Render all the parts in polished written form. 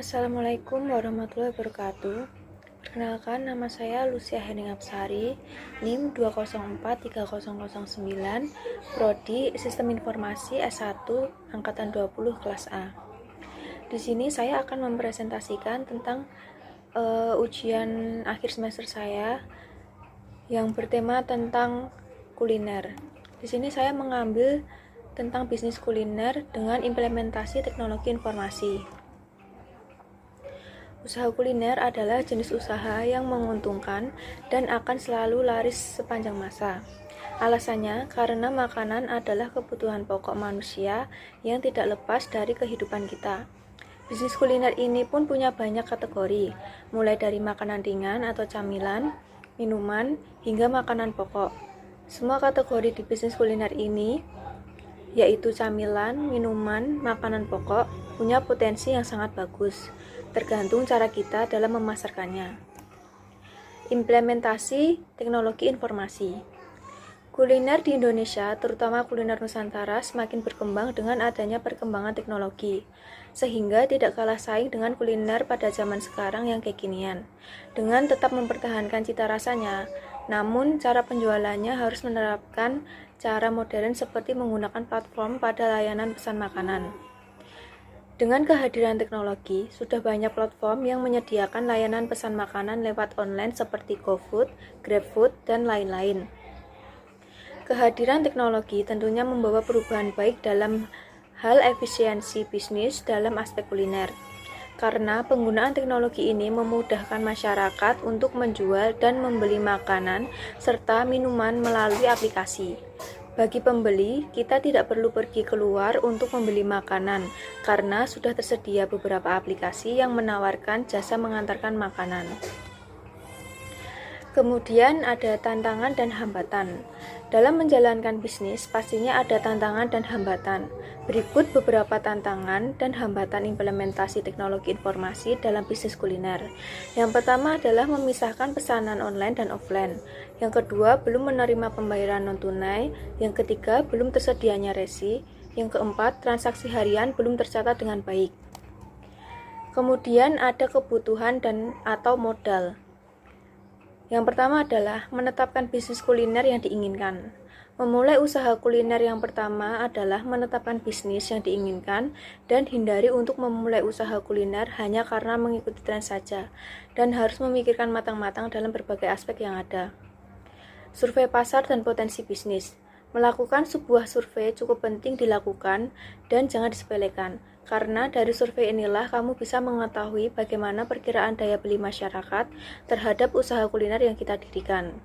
Assalamualaikum warahmatullahi wabarakatuh. Perkenalkan, nama saya Lucia Hening Apsari, NIM 2043009, Prodi Sistem Informasi S1 Angkatan 20 kelas A. Di sini saya akan mempresentasikan tentang ujian akhir semester saya yang bertema tentang kuliner. Di sini saya mengambil tentang bisnis kuliner dengan implementasi teknologi informasi. Usaha kuliner adalah jenis usaha yang menguntungkan dan akan selalu laris sepanjang masa. Alasannya karena makanan adalah kebutuhan pokok manusia yang tidak lepas dari kehidupan kita. Bisnis kuliner ini pun punya banyak kategori, mulai dari makanan ringan atau camilan, minuman, hingga makanan pokok. Semua kategori di bisnis kuliner ini, yaitu camilan, minuman, makanan pokok, punya potensi yang sangat bagus, tergantung cara kita dalam memasarkannya. Implementasi teknologi informasi. Kuliner di Indonesia, terutama kuliner Nusantara, semakin berkembang dengan adanya perkembangan teknologi, sehingga tidak kalah saing dengan kuliner pada zaman sekarang yang kekinian. Dengan tetap mempertahankan cita rasanya, namun cara penjualannya harus menerapkan cara modern seperti menggunakan platform pada layanan pesan makanan. Dengan kehadiran teknologi, sudah banyak platform yang menyediakan layanan pesan makanan lewat online seperti GoFood, GrabFood, dan lain-lain. Kehadiran teknologi tentunya membawa perubahan baik dalam hal efisiensi bisnis dalam aspek kuliner. Karena penggunaan teknologi ini memudahkan masyarakat untuk menjual dan membeli makanan serta minuman melalui aplikasi. Bagi pembeli, kita tidak perlu pergi keluar untuk membeli makanan karena sudah tersedia beberapa aplikasi yang menawarkan jasa mengantarkan makanan. Kemudian ada tantangan dan hambatan. Dalam menjalankan bisnis, pastinya ada tantangan dan hambatan. Berikut beberapa tantangan dan hambatan implementasi teknologi informasi dalam bisnis kuliner. Yang pertama adalah memisahkan pesanan online dan offline. Yang kedua, belum menerima pembayaran non-tunai. Yang ketiga, belum tersedianya resi. Yang keempat, transaksi harian belum tercatat dengan baik. Kemudian ada kebutuhan dan atau modal. Yang pertama adalah menetapkan bisnis kuliner yang diinginkan. Memulai usaha kuliner yang pertama adalah menetapkan bisnis yang diinginkan dan hindari untuk memulai usaha kuliner hanya karena mengikuti tren saja dan harus memikirkan matang-matang dalam berbagai aspek yang ada. Survei pasar dan potensi bisnis. Melakukan sebuah survei cukup penting dilakukan dan jangan disepelekan. Karena dari survei inilah kamu bisa mengetahui bagaimana perkiraan daya beli masyarakat terhadap usaha kuliner yang kita dirikan.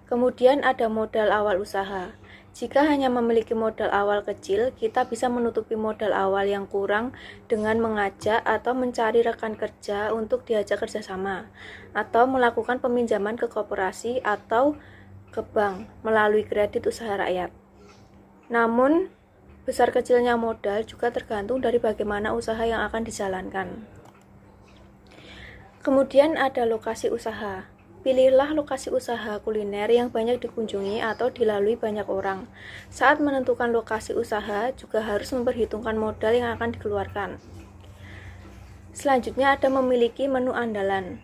Kemudian ada modal awal usaha. Jika hanya memiliki modal awal kecil, kita bisa menutupi modal awal yang kurang dengan mengajak atau mencari rekan kerja untuk diajak kerjasama, atau melakukan peminjaman ke koperasi atau ke bank melalui kredit usaha rakyat. Namun, besar kecilnya modal juga tergantung dari bagaimana usaha yang akan dijalankan. Kemudian ada lokasi usaha. Pilihlah lokasi usaha kuliner yang banyak dikunjungi atau dilalui banyak orang. Saat menentukan lokasi usaha juga harus memperhitungkan modal yang akan dikeluarkan. Selanjutnya ada memiliki menu andalan.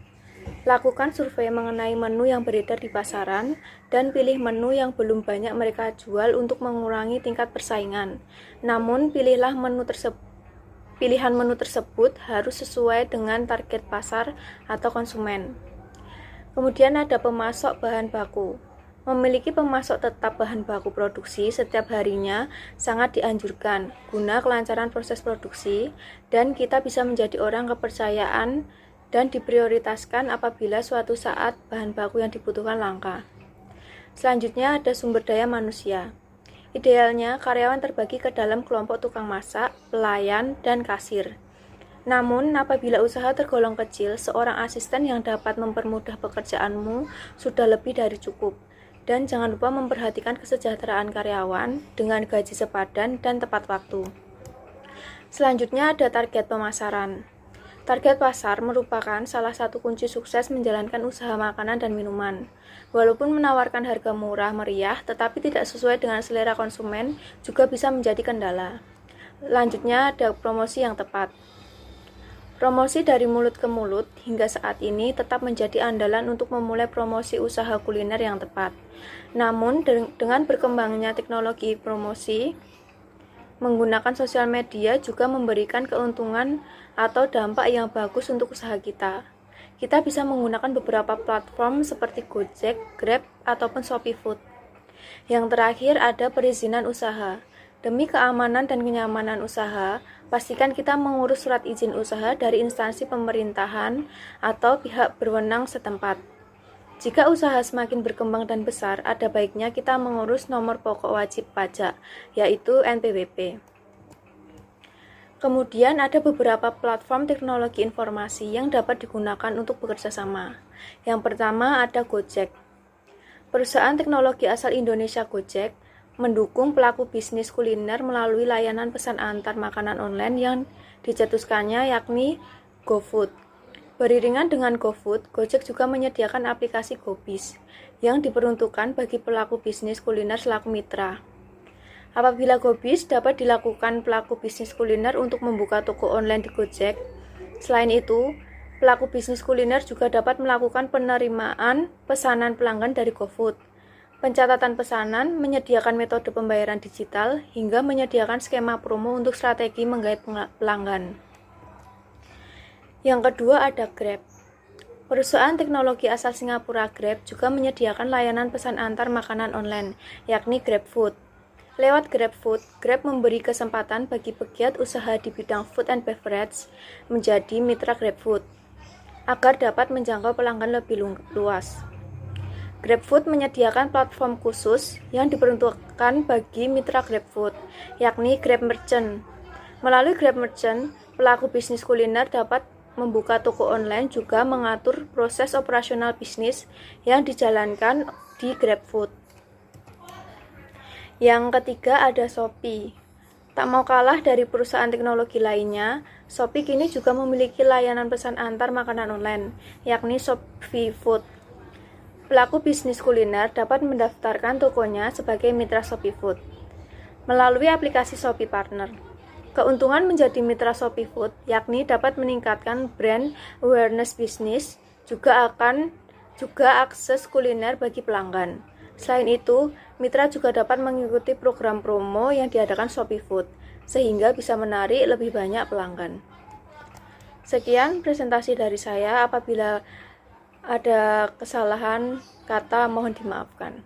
Lakukan survei mengenai menu yang beredar di pasaran dan pilih menu yang belum banyak mereka jual untuk mengurangi tingkat persaingan. Namun, pilihan menu tersebut harus sesuai dengan target pasar atau konsumen. Kemudian ada pemasok bahan baku. Memiliki pemasok tetap bahan baku produksi setiap harinya sangat dianjurkan guna kelancaran proses produksi dan kita bisa menjadi orang kepercayaan dan diprioritaskan apabila suatu saat bahan baku yang dibutuhkan langka. Selanjutnya ada sumber daya manusia. Idealnya karyawan terbagi ke dalam kelompok tukang masak, pelayan, dan kasir. Namun, apabila usaha tergolong kecil, seorang asisten yang dapat mempermudah pekerjaanmu sudah lebih dari cukup. Dan jangan lupa memperhatikan kesejahteraan karyawan dengan gaji sepadan dan tepat waktu. Selanjutnya ada target pemasaran. Target pasar merupakan salah satu kunci sukses menjalankan usaha makanan dan minuman. Walaupun menawarkan harga murah meriah, tetapi tidak sesuai dengan selera konsumen juga bisa menjadi kendala. Lanjutnya ada promosi yang tepat. Promosi dari mulut ke mulut hingga saat ini tetap menjadi andalan untuk memulai promosi usaha kuliner yang tepat. Namun, dengan berkembangnya teknologi promosi, menggunakan sosial media juga memberikan keuntungan atau dampak yang bagus untuk usaha kita. Kita bisa menggunakan beberapa platform seperti Gojek, Grab, ataupun Shopee Food. Yang terakhir ada perizinan usaha. Demi keamanan dan kenyamanan usaha, pastikan kita mengurus surat izin usaha dari instansi pemerintahan atau pihak berwenang setempat. Jika usaha semakin berkembang dan besar, ada baiknya kita mengurus nomor pokok wajib pajak, yaitu NPWP. Kemudian ada beberapa platform teknologi informasi yang dapat digunakan untuk bekerja sama. Yang pertama ada Gojek. Perusahaan teknologi asal Indonesia Gojek mendukung pelaku bisnis kuliner melalui layanan pesan antar makanan online yang dicetuskannya yakni GoFood. Beriringan dengan GoFood, Gojek juga menyediakan aplikasi GoBiz yang diperuntukkan bagi pelaku bisnis kuliner selaku mitra. Apabila GoBiz dapat dilakukan pelaku bisnis kuliner untuk membuka toko online di Gojek. Selain itu, pelaku bisnis kuliner juga dapat melakukan penerimaan pesanan pelanggan dari GoFood, pencatatan pesanan, menyediakan metode pembayaran digital, hingga menyediakan skema promo untuk strategi menggait pelanggan. Yang kedua ada Grab. Perusahaan teknologi asal Singapura Grab juga menyediakan layanan pesan antar makanan online, yakni GrabFood. Lewat GrabFood, Grab memberi kesempatan bagi pegiat usaha di bidang food and beverage menjadi mitra GrabFood, agar dapat menjangkau pelanggan lebih luas. GrabFood menyediakan platform khusus yang diperuntukkan bagi mitra GrabFood, yakni Grab Merchant. Melalui Grab Merchant, pelaku bisnis kuliner dapat membuka toko online juga mengatur proses operasional bisnis yang dijalankan di GrabFood. Yang ketiga ada Shopee. Tak mau kalah dari perusahaan teknologi lainnya, Shopee kini juga memiliki layanan pesan antar makanan online, yakni Shopee Food. Pelaku bisnis kuliner dapat mendaftarkan tokonya sebagai mitra Shopee Food melalui aplikasi Shopee Partner. Keuntungan menjadi mitra Shopee Food yakni dapat meningkatkan brand awareness bisnis, juga akses kuliner bagi pelanggan. Selain itu, mitra juga dapat mengikuti program promo yang diadakan Shopee Food, sehingga bisa menarik lebih banyak pelanggan. Sekian presentasi dari saya. Apabila ada kesalahan kata, mohon dimaafkan.